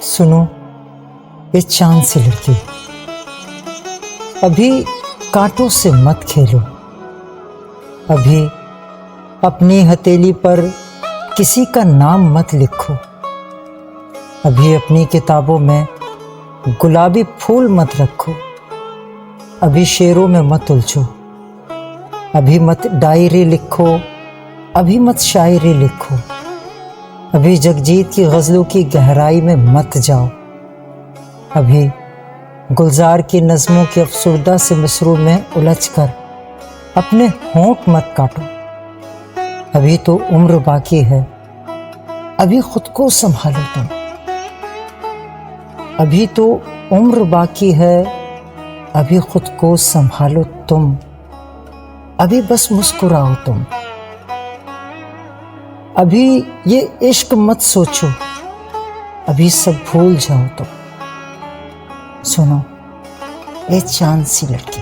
सुनो ये चांद सी लड़की, अभी कांटों से मत खेलो। अभी अपनी हथेली पर किसी का नाम मत लिखो। अभी अपनी किताबों में गुलाबी फूल मत रखो। अभी शेरों में मत उलझो। अभी मत डायरी लिखो। अभी मत शायरी लिखो। अभी जगजीत की गज़लों की गहराई में मत जाओ। अभी गुलजार की नज़मों के अफसुर्दा से मिसरों में उलझकर अपने होंठ मत काटो। अभी तो उम्र बाकी है, अभी खुद को संभालो तुम। अभी तो उम्र बाकी है, अभी खुद को संभालो तुम। अभी बस मुस्कुराओ तुम। अभी ये इश्क मत सोचो, अभी सब भूल जाओ तुम। सुनो ये चांद सी लड़की।